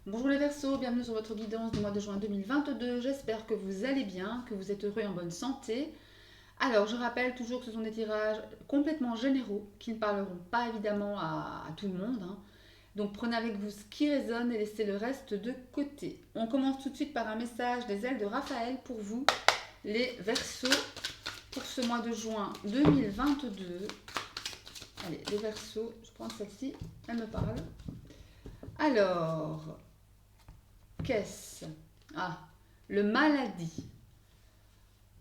Bonjour les Verseaux, bienvenue sur votre guidance du mois de juin 2022. J'espère que vous allez bien, que vous êtes heureux et en bonne santé. Alors, je rappelle toujours que ce sont des tirages complètement généraux qui ne parleront pas évidemment à tout le monde, hein. Donc, prenez avec vous ce qui résonne et laissez le reste de côté. On commence tout de suite par un message des ailes de Raphaël pour vous, les Verseaux, pour ce mois de juin 2022. Allez, les Verseaux, je prends celle-ci, elle me parle. Alors, qu'est-ce? Ah, le maladie.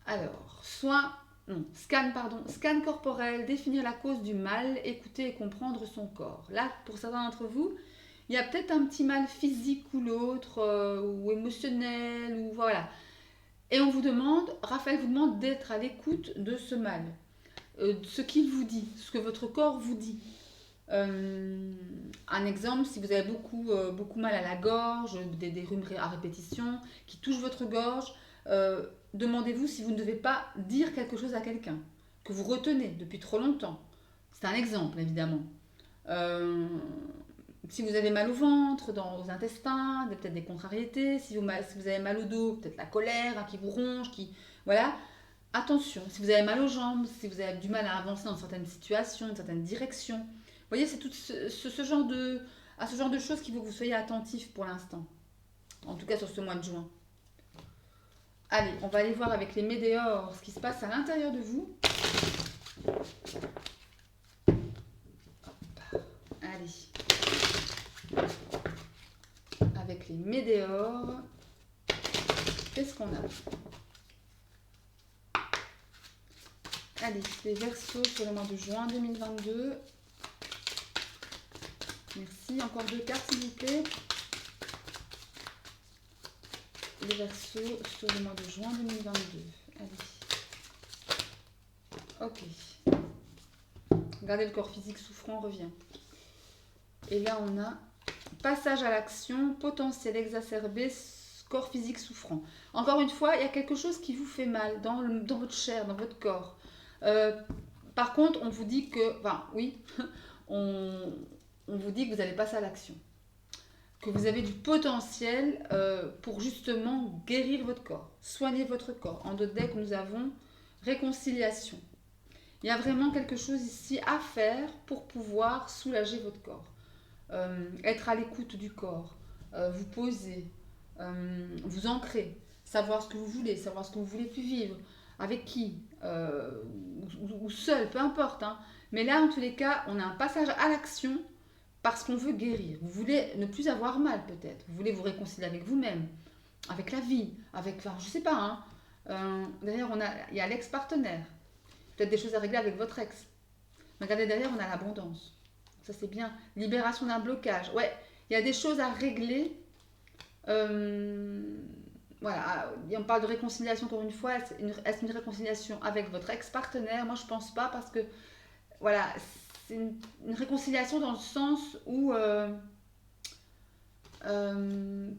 Alors, soin, non, scan, pardon, scan corporel, définir la cause du mal, écouter et comprendre son corps. Là, pour certains d'entre vous, il y a peut-être un petit mal physique ou l'autre, ou émotionnel, ou voilà. Et on vous demande, Raphaël vous demande d'être à l'écoute de ce mal, ce qu'il vous dit, ce que votre corps vous dit. Un exemple, si vous avez beaucoup mal à la gorge, des rhumes à répétition qui touchent votre gorge, demandez-vous si vous ne devez pas dire quelque chose à quelqu'un que vous retenez depuis trop longtemps. C'est un exemple, évidemment. Euh, si vous avez mal au ventre, dans vos intestins, peut-être des contrariétés, si vous avez mal au dos, peut-être la colère hein, qui vous ronge, qui... Voilà, attention. Si vous avez mal aux jambes, si vous avez du mal à avancer dans certaines situations, dans certaines directions, vous voyez, c'est tout ce genre à ce genre de choses qu'il faut que vous soyez attentif pour l'instant. En tout cas sur ce mois de juin. Allez, on va aller voir avec les météores ce qui se passe à l'intérieur de vous. Allez, avec les météores, qu'est-ce qu'on a? Allez, les Verseaux sur le mois de juin 2022. Merci. Encore deux cartes, s'il vous plaît. Les Verseaux sur le mois de juin 2022. Allez. Ok. Regardez, le corps physique souffrant revient. Et là, on a passage à l'action, potentiel exacerbé, corps physique souffrant. Encore une fois, il y a quelque chose qui vous fait mal dans votre chair, dans votre corps. Euh, Par contre, on vous dit que, enfin, oui, on, on vous dit que vous allez passer à l'action, que vous avez du potentiel pour justement guérir votre corps, soigner votre corps. En d'autres decks, nous avons réconciliation. Il y a vraiment quelque chose ici à faire pour pouvoir soulager votre corps. Être à l'écoute du corps, vous poser, vous ancrer, savoir ce que vous voulez, savoir ce que vous voulez plus vivre, avec qui, ou seul, peu importe, hein. Mais là, en tous les cas, on a un passage à l'action parce qu'on veut guérir. Vous voulez ne plus avoir mal peut-être. Vous voulez vous réconcilier avec vous-même, avec la vie, avec, enfin, je sais pas, hein. Derrière, il y a l'ex-partenaire. Peut-être des choses à régler avec votre ex. Mais regardez, derrière, on a l'abondance. Ça, c'est bien. Libération d'un blocage. Ouais, il y a des choses à régler. Euh, voilà, on parle de réconciliation encore une fois. Est-ce une réconciliation avec votre ex-partenaire? Moi, je pense pas parce que, voilà, c'est une réconciliation dans le sens où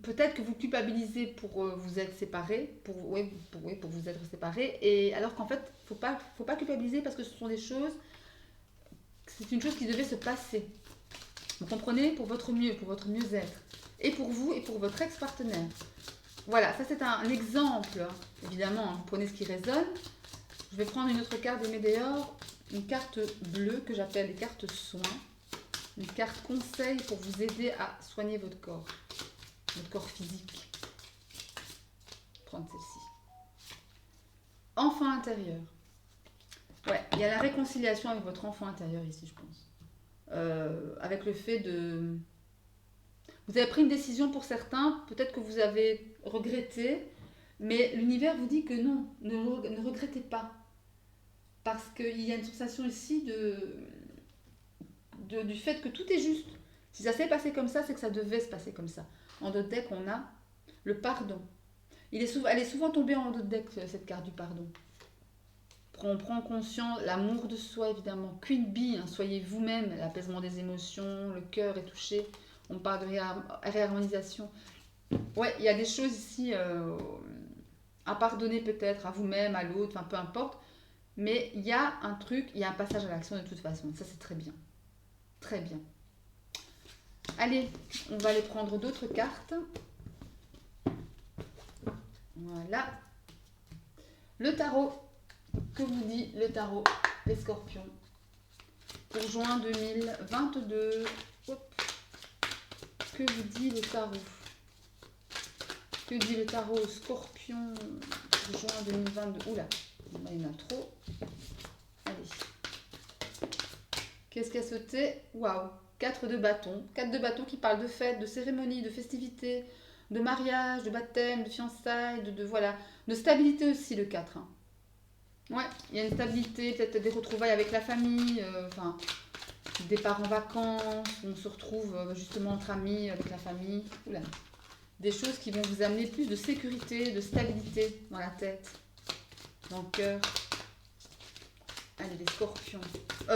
peut-être que vous culpabilisez pour vous être séparés, pour vous être séparés, et alors qu'en fait, faut pas culpabiliser parce que ce sont des choses, c'est une chose qui devait se passer. Vous comprenez? Pour votre mieux, pour votre mieux-être. Et pour vous et pour votre ex-partenaire. Voilà, ça c'est un exemple. Évidemment, vous prenez ce qui résonne. Je vais prendre une autre carte des Médéors, une carte bleue que j'appelle les cartes soins. Une carte conseil pour vous aider à soigner votre corps physique. Prendre celle-ci. Enfant intérieur. Ouais, il y a la réconciliation avec votre enfant intérieur ici, je pense. Avec le fait de... Vous avez pris une décision pour certains, peut-être que vous avez regretté, mais l'univers vous dit que non, ne regrettez pas. Parce qu'il y a une sensation ici du fait que tout est juste. Si ça s'est passé comme ça, c'est que ça devait se passer comme ça. En d'autres decks, on a le pardon. Elle est souvent tombée en d'autres decks, cette carte du pardon. On prend conscience, l'amour de soi évidemment. Queen Bee, hein, soyez vous-même, l'apaisement des émotions, le cœur est touché. On parle de réharmonisation. Ouais, il y a des choses ici à pardonner peut-être à vous-même, à l'autre, enfin peu importe. Mais il y a un truc, il y a un passage à l'action de toute façon. Ça c'est très bien. Très bien. Allez, on va aller prendre d'autres cartes. Voilà. Le tarot. Que vous dit le tarot, les scorpions? Pour juin 2022. Hop. Que vous dit le tarot? Que dit le tarot aux scorpions pour juin 2022? Oula, il y en a trop. Allez. Qu'est-ce qui a sauté? Waouh, 4 de bâton. 4 de bâton qui parlent de fêtes, de cérémonies, de festivités, de mariage, de baptême, de fiançailles, voilà. De stabilité aussi, le 4. Hein. Ouais, il y a une stabilité, peut-être des retrouvailles avec la famille, enfin, départ en vacances, on se retrouve justement entre amis, avec la famille. Oula. Des choses qui vont vous amener plus de sécurité, de stabilité dans la tête, dans le cœur. Allez, les scorpions.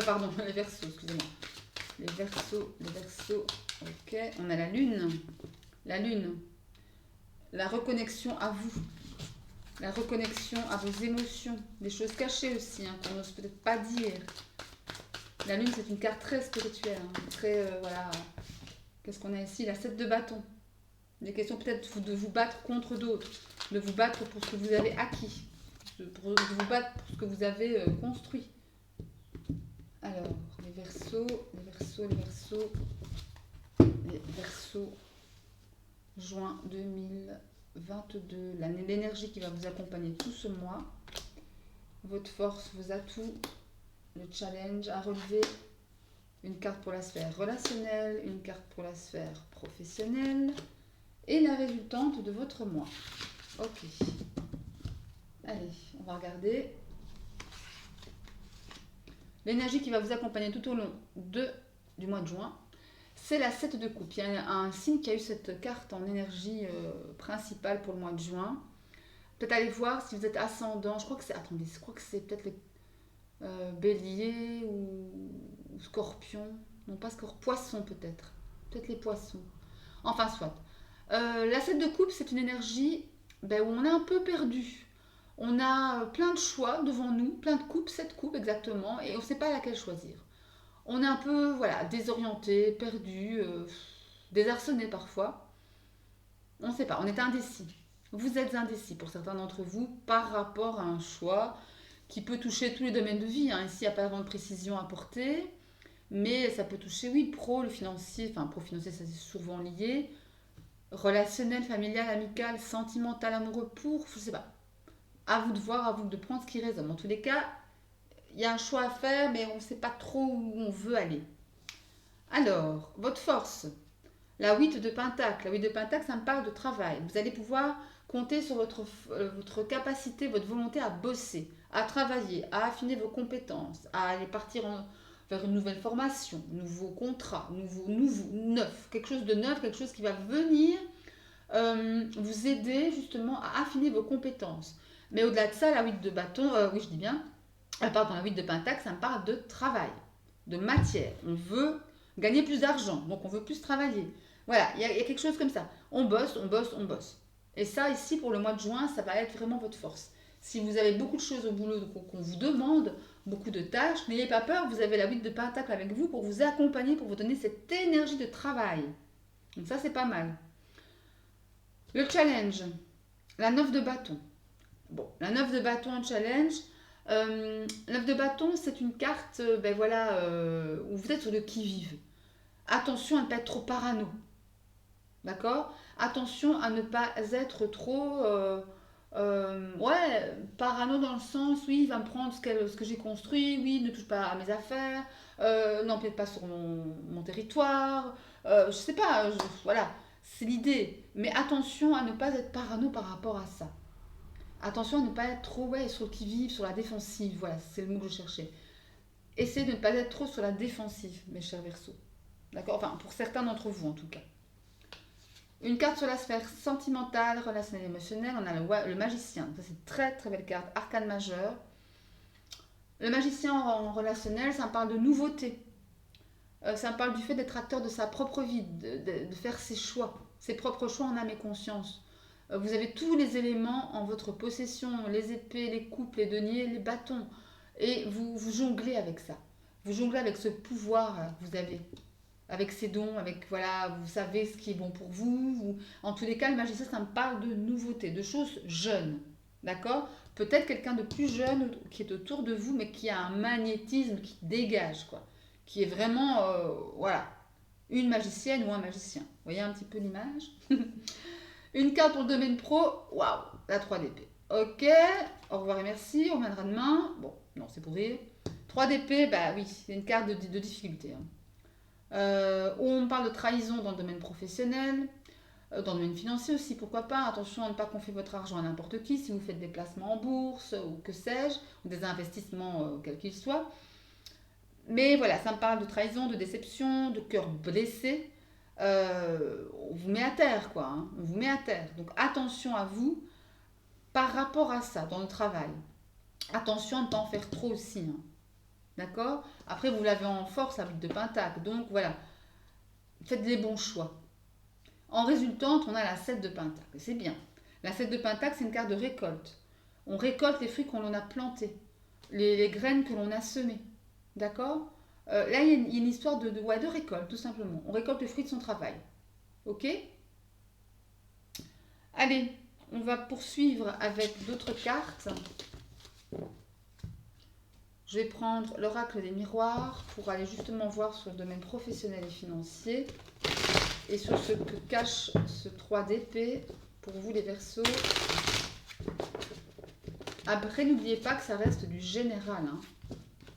Pardon, les verseaux, excusez-moi. Les verseaux. Ok, on a la lune. La lune. La reconnexion à vous. La reconnexion à vos émotions. Des choses cachées aussi, hein, qu'on n'ose peut-être pas dire. La lune, c'est une carte très spirituelle. Hein, très, voilà. Qu'est-ce qu'on a ici? La 7 de bâton. Des questions peut-être de vous battre contre d'autres. De vous battre pour ce que vous avez acquis. De vous battre pour ce que vous avez construit. Alors, les verseaux. Juin 2022. L'énergie qui va vous accompagner tout ce mois. Votre force, vos atouts. Le challenge à relever. Une carte pour la sphère relationnelle. Une carte pour la sphère professionnelle. Et la résultante de votre mois. Ok. Allez, on va regarder. L'énergie qui va vous accompagner tout au long du mois de juin, c'est la 7 de coupe. Il y a un signe qui a eu cette carte en énergie principale pour le mois de juin. Peut-être aller voir si vous êtes ascendant. Je crois que c'est peut-être les béliers ou scorpion. Non, pas scorpion. Poisson peut-être. Peut-être les poissons. Enfin, soit. La 7 de coupe, c'est une énergie où on est un peu perdu. On a plein de choix devant nous, plein de coupes, 7 coupes exactement, et on ne sait pas laquelle choisir. On est un peu désorienté, perdu, désarçonné parfois. On ne sait pas, on est indécis. Vous êtes indécis pour certains d'entre vous par rapport à un choix qui peut toucher tous les domaines de vie. Hein. Ici, il n'y a pas vraiment de précision à porter, mais ça peut toucher, oui, le financier, enfin, pro-financier, ça c'est souvent lié. Relationnel, familial, amical, sentimental, amoureux, je sais pas. À vous de voir, à vous de prendre ce qui résonne. En tous les cas, il y a un choix à faire, mais on ne sait pas trop où on veut aller. Alors, votre force, la 8 de Pentacle. La 8 de Pentacle, ça me parle de travail. Vous allez pouvoir compter sur votre capacité, votre volonté à bosser, à travailler, à affiner vos compétences, à aller partir vers une nouvelle formation, nouveau contrat, neuf, quelque chose de neuf, quelque chose qui va venir vous aider justement à affiner vos compétences. Mais au-delà de ça, la 8 de bâton, oui je dis bien, la 8 de pentacle, ça me parle de travail, de matière. On veut gagner plus d'argent, donc on veut plus travailler. Voilà, il y a quelque chose comme ça. On bosse. Et ça, ici, pour le mois de juin, ça va être vraiment votre force. Si vous avez beaucoup de choses au boulot qu'on vous demande, beaucoup de tâches, n'ayez pas peur, vous avez la 8 de pentacle avec vous pour vous accompagner, pour vous donner cette énergie de travail. Donc ça, c'est pas mal. Le challenge, la 9 de bâton. Bon, la 9 de bâton en challenge. 9 de bâton, c'est une carte où vous êtes sur le qui-vive. Attention à ne pas être trop parano. D'accord? Attention à ne pas être trop parano dans le sens, oui, il va me prendre ce que j'ai construit, oui, ne touche pas à mes affaires, n'empiète pas sur mon territoire, je sais pas, voilà, c'est l'idée. Mais attention à ne pas être parano par rapport à ça. Attention à ne pas être trop sur le qui-vive, sur la défensive, voilà, c'est le mot que je cherchais. Essayez de ne pas être trop sur la défensive, mes chers Verseaux. D'accord? Enfin, pour certains d'entre vous en tout cas. Une carte sur la sphère sentimentale, relationnelle, émotionnelle, on a le magicien. Ça, c'est une très très belle carte, arcane majeur. Le magicien en relationnel, ça me parle de nouveauté. Ça me parle du fait d'être acteur de sa propre vie, de faire ses choix, ses propres choix en âme et conscience. Vous avez tous les éléments en votre possession, les épées, les coupes, les deniers, les bâtons. Et vous jonglez avec ça. Vous jonglez avec ce pouvoir que vous avez. avec ses dons, avec, voilà, vous savez ce qui est bon pour vous. En tous les cas, le magicien, ça me parle de nouveautés, de choses jeunes. D'accord? Peut-être quelqu'un de plus jeune qui est autour de vous, mais qui a un magnétisme qui dégage, quoi. Qui est vraiment, voilà, une magicienne ou un magicien. Vous voyez un petit peu l'image? Une carte pour le domaine pro, waouh, la 3 d'épée. Ok, au revoir et merci, on reviendra demain. Bon, non, c'est pour rire. 3 d'épée, bah oui, c'est une carte de difficulté. Hein. Où on parle de trahison dans le domaine professionnel, dans le domaine financier aussi, pourquoi pas. Attention à ne pas confier votre argent à n'importe qui si vous faites des placements en bourse ou que sais-je, ou des investissements quels qu'ils soient. Mais voilà, ça me parle de trahison, de déception, de cœur blessé. On vous met à terre, quoi. Hein. On vous met à terre. Donc attention à vous par rapport à ça dans le travail. Attention à ne pas en faire trop aussi. Hein. D'accord? Après, vous l'avez en force, la 8 de Pentacle. Donc voilà, faites les bons choix. En résultante, on a la 7 de Pentacle. C'est bien. La 7 de Pentacle, c'est une carte de récolte. On récolte les fruits qu'on a plantés, les graines que l'on a semées. D'accord? Là, il y a une histoire ouais, de récolte, tout simplement. On récolte les fruits de son travail. Ok? Allez, on va poursuivre avec d'autres cartes. Je vais prendre l'oracle des miroirs pour aller justement voir sur le domaine professionnel et financier et sur ce que cache ce 3 d'épée pour vous les Verseaux. Après, n'oubliez pas que ça reste du général. Hein.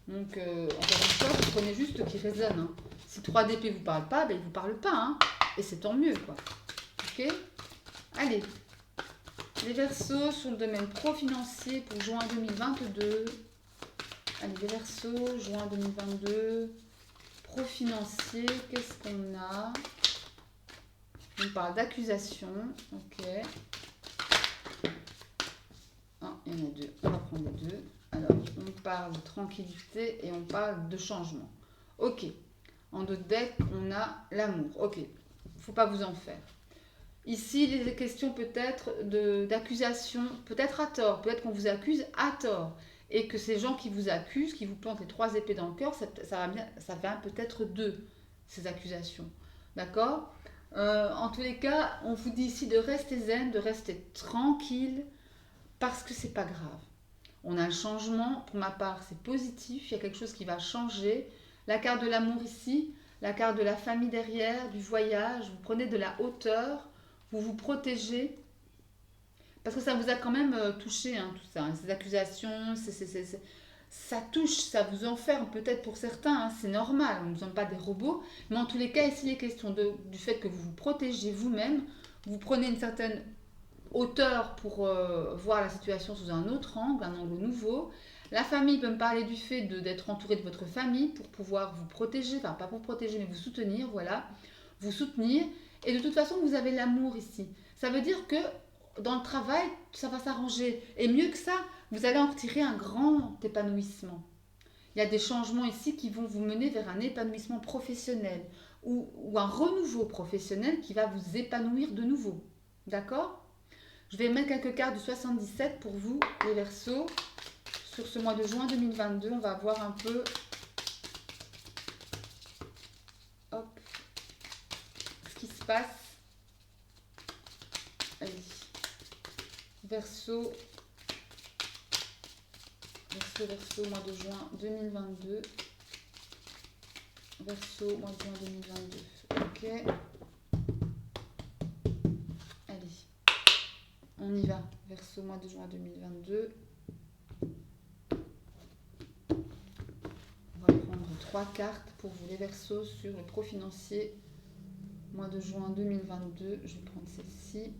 Donc, encore une fois, vous prenez juste ce qui résonne. Hein. Si 3 d'épée ne vous parle pas, ben, il ne vous parle pas. Hein. Et c'est tant mieux, quoi. Ok? Allez. Les Verseaux sur le domaine pro-financier pour juin 2022. Allez, les Verseaux, juin 2022. Pro-financier, qu'est-ce qu'on a? On parle d'accusation. Ok. Ah, il y en a deux. On va prendre les deux. Alors, on parle de tranquillité et on parle de changement. Ok. En deux decks, on a l'amour. Ok. Faut pas vous en faire. Ici, il est question peut-être d'accusation, peut-être à tort. Peut-être qu'on vous accuse à tort. Et que ces gens qui vous accusent, qui vous plantent les 3 épées dans le cœur, ça vient peut-être d'eux, ces accusations. D'accord? En tous les cas, on vous dit ici de rester zen, de rester tranquille, parce que c'est pas grave. On a un changement, pour ma part, c'est positif, il y a quelque chose qui va changer. La carte de l'amour ici, la carte de la famille derrière, du voyage, vous prenez de la hauteur, vous vous protégez, parce que ça vous a quand même touché, hein, tout ça, hein, ces accusations, ça touche, ça vous enferme peut-être pour certains, hein, c'est normal, on ne sommes pas des robots, mais en tous les cas, ici, il est question du fait que vous vous protégez vous-même, vous prenez une certaine hauteur pour voir la situation sous un autre angle, un angle nouveau. La famille peut me parler du fait d'être entouré de votre famille pour pouvoir vous protéger, enfin pas pour protéger mais vous soutenir, voilà, vous soutenir. Et de toute façon, vous avez l'amour ici. Ça veut dire que dans le travail, ça va s'arranger. Et mieux que ça, vous allez en retirer un grand épanouissement. Il y a des changements ici qui vont vous mener vers un épanouissement professionnel ou un renouveau professionnel qui va vous épanouir de nouveau. D'accord ? Je vais mettre quelques cartes du 77 pour vous, les Verseaux. Sur ce mois de juin 2022, on va voir un peu ce qui se passe. Allez. Verseau, mois de juin 2022. Verseau, mois de juin 2022. Ok. On y va, Verseau, mois de juin 2022. On va prendre 3 cartes pour vous les Verseaux sur le pro financier, mois de juin 2022. Je vais prendre celle-ci,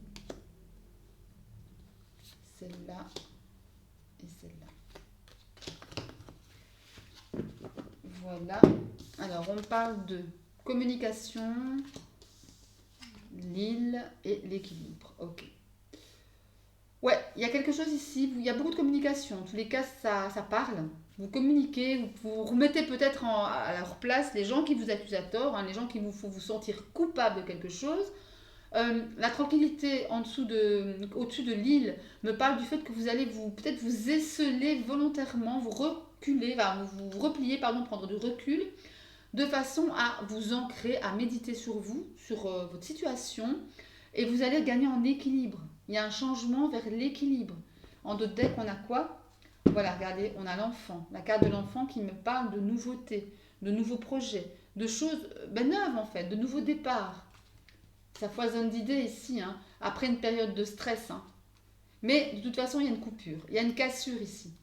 celle-là et celle-là. Voilà. Alors, on parle de communication, l'île et l'équilibre. Ok. Ouais, il y a quelque chose ici, il y a beaucoup de communication. En tous les cas, ça parle. Vous communiquez, vous remettez peut-être à leur place les gens qui vous accusent à tort, hein, les gens qui vous font vous sentir coupable de quelque chose. La tranquillité au-dessus de l'île me parle du fait que vous allez peut-être vous esseler volontairement, vous reculer, vous replier, pardon, prendre du recul de façon à vous ancrer, à méditer sur vous, sur votre situation, et vous allez gagner en équilibre. Il y a un changement vers l'équilibre. En d'autres decks, on a quoi? Voilà, regardez, on a l'enfant, la carte de l'enfant qui me parle de nouveautés, de nouveaux projets, de choses neuves en fait, de nouveaux départs. Ça foisonne d'idées ici, hein, après une période de stress. Hein. Mais de toute façon, il y a une coupure, il y a une cassure ici.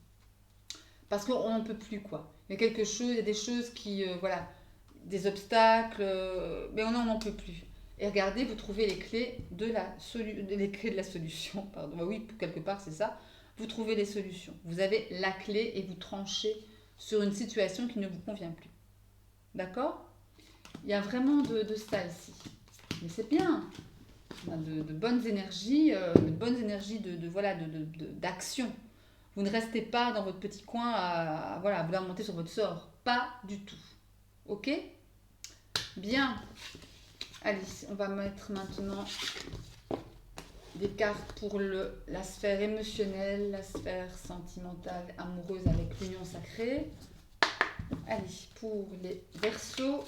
Parce qu'on n'en peut plus, quoi. Il y a quelque chose, il y a des choses qui, voilà, des obstacles, mais on n'en peut plus. Et regardez, vous trouvez les clés de les clés de la solution. Pardon. Bah oui, quelque part, c'est ça. Vous trouvez les solutions. Vous avez la clé et vous tranchez sur une situation qui ne vous convient plus. D'accord? Il y a vraiment de ça ici. Mais c'est bien. On a de bonnes énergies, voilà, d'action. Vous ne restez pas dans votre petit coin à voilà, vouloir monter sur votre sort. Pas du tout. Ok? Bien. Allez, on va mettre maintenant des cartes pour la sphère émotionnelle, la sphère sentimentale, amoureuse avec l'union sacrée. Allez, pour les Verseaux,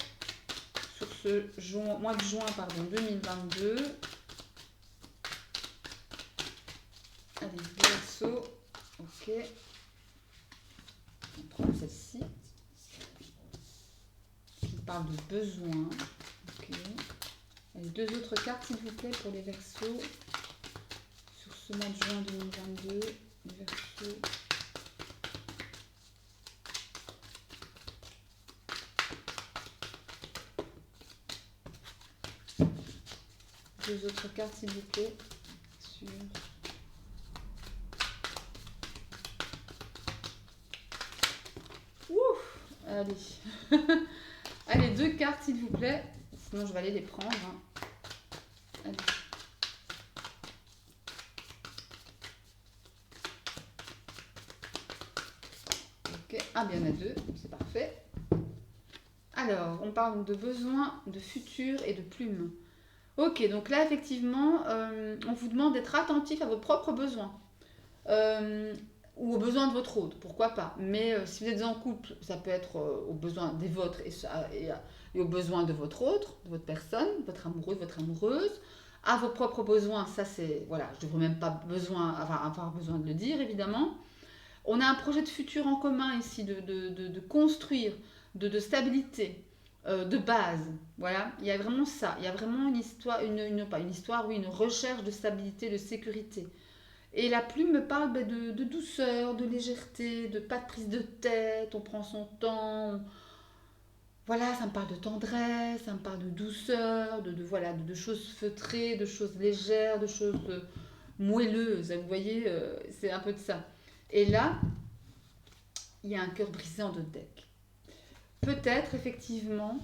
sur ce mois de juin 2022. Allez, Verseaux. Ok. On prend celle-ci. Qui parle de besoin. Ok. Allez, deux autres cartes, s'il vous plaît, pour les Verseaux. Sur ce mois de juin 2022. Les Verseaux. Deux autres cartes, s'il vous plaît. Sur... Ouf! Allez. Allez, deux cartes, s'il vous plaît. Sinon, je vais aller les prendre. Hein. Allez. Ok. Ah, bien, il y en a deux. C'est parfait. Alors, on parle de besoin, de futur et de plume. Ok, donc là, effectivement, on vous demande d'être attentif à vos propres besoins. Ou aux besoins de votre autre, pourquoi pas. Mais si vous êtes en couple, ça peut être aux besoins des vôtres et aux besoins de votre autre, de votre personne, votre amoureux, votre amoureuse. À vos propres besoins, ça c'est... Voilà, je ne devrais même pas avoir besoin de le dire, évidemment. On a un projet de futur en commun ici, de construire, de stabilité, de base. Voilà, il y a vraiment ça. Il y a vraiment une histoire, pas une histoire, oui, une recherche de stabilité, de sécurité. Et la plume me parle de douceur, de légèreté, de pas de prise de tête, on prend son temps. Voilà, ça me parle de tendresse, ça me parle de douceur, voilà, de choses feutrées, de choses légères, de choses moelleuses. Vous voyez, c'est un peu de ça. Et là, il y a un cœur brisé en deux decks. Peut-être effectivement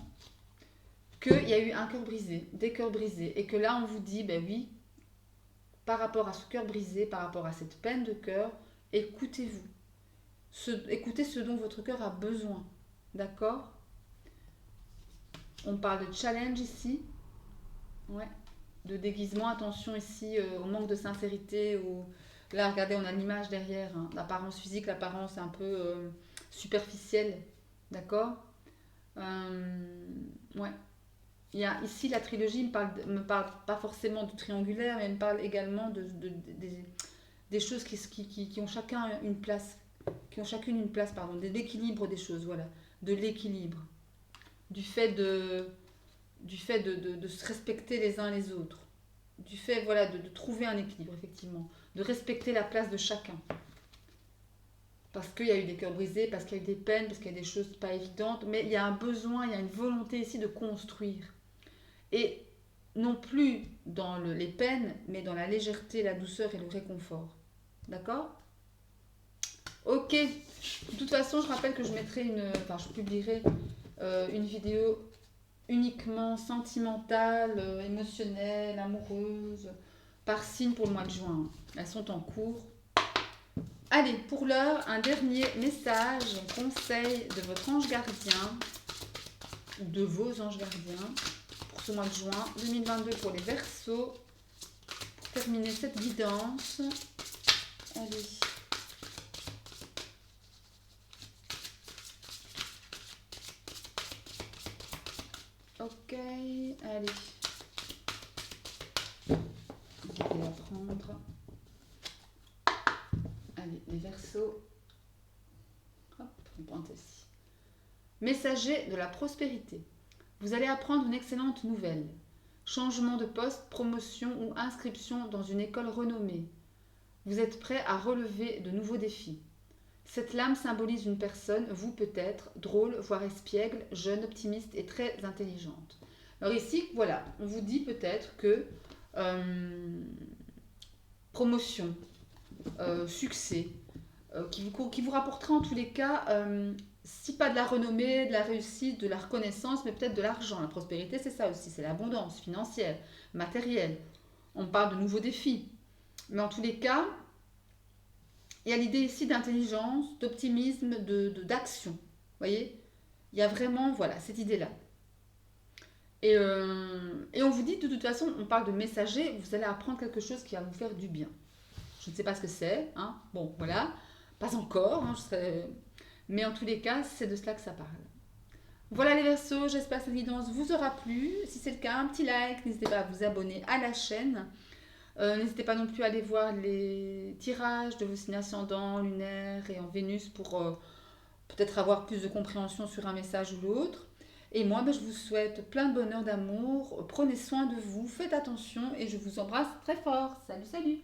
qu'il y a eu un cœur brisé, des cœurs brisés, et que là on vous dit, ben oui, par rapport à ce cœur brisé, par rapport à cette peine de cœur, écoutez-vous. Écoutez ce dont votre cœur a besoin. D'accord? On parle de challenge ici. Ouais. De déguisement. Attention ici au manque de sincérité. Là, regardez, on a l'image derrière. Hein. L'apparence physique, l'apparence un peu superficielle. D'accord? Ouais. Il y a ici la trilogie me parle pas forcément de triangulaire, mais elle me parle également des choses qui ont chacun une place, qui ont chacune une place, pardon, de l'équilibre des choses, voilà, de l'équilibre, du fait de se respecter les uns les autres, du fait voilà de trouver un équilibre effectivement, de respecter la place de chacun. Parce qu'il y a eu des cœurs brisés, parce qu'il y a eu des peines, parce qu'il y a des choses pas évidentes, mais il y a un besoin, il y a une volonté ici de construire. Et non plus dans les peines, mais dans la légèreté, la douceur et le réconfort. D'accord? Ok. De toute façon, je rappelle que je publierai une vidéo uniquement sentimentale, émotionnelle, amoureuse, par signe pour le mois de juin. Elles sont en cours. Allez, pour l'heure, un dernier message, conseil de votre ange gardien, ou de vos anges gardiens, pour ce mois de juin 2022 pour les Verseaux. Pour terminer cette guidance, allez. Ok, allez. Je vais la prendre. Allez, les Verseaux. Hop, on pointe ici. Messager de la prospérité. Vous allez apprendre une excellente nouvelle. Changement de poste, promotion ou inscription dans une école renommée. Vous êtes prêt à relever de nouveaux défis. Cette lame symbolise une personne, vous peut-être, drôle, voire espiègle, jeune, optimiste et très intelligente. Alors ici, voilà, on vous dit peut-être que promotion, succès, qui vous rapportera en tous les cas, si pas de la renommée, de la réussite, de la reconnaissance, mais peut-être de l'argent. La prospérité, c'est ça aussi, c'est l'abondance financière, matérielle. On parle de nouveaux défis. Mais en tous les cas, il y a l'idée ici d'intelligence, d'optimisme, d'action. Vous voyez? Il y a vraiment, voilà, cette idée-là. Et on vous dit, de toute façon, on parle de messager, vous allez apprendre quelque chose qui va vous faire du bien. Je ne sais pas ce que c'est, hein. Bon, voilà, pas encore, hein, mais en tous les cas, c'est de cela que ça parle. Voilà les Verseaux, j'espère que cette guidance vous aura plu. Si c'est le cas, un petit like, n'hésitez pas à vous abonner à la chaîne. N'hésitez pas non plus à aller voir les tirages de vos signes ascendants, lunaires et en Vénus pour peut-être avoir plus de compréhension sur un message ou l'autre. Et moi, je vous souhaite plein de bonheur, d'amour. Prenez soin de vous, faites attention et je vous embrasse très fort. Salut, salut!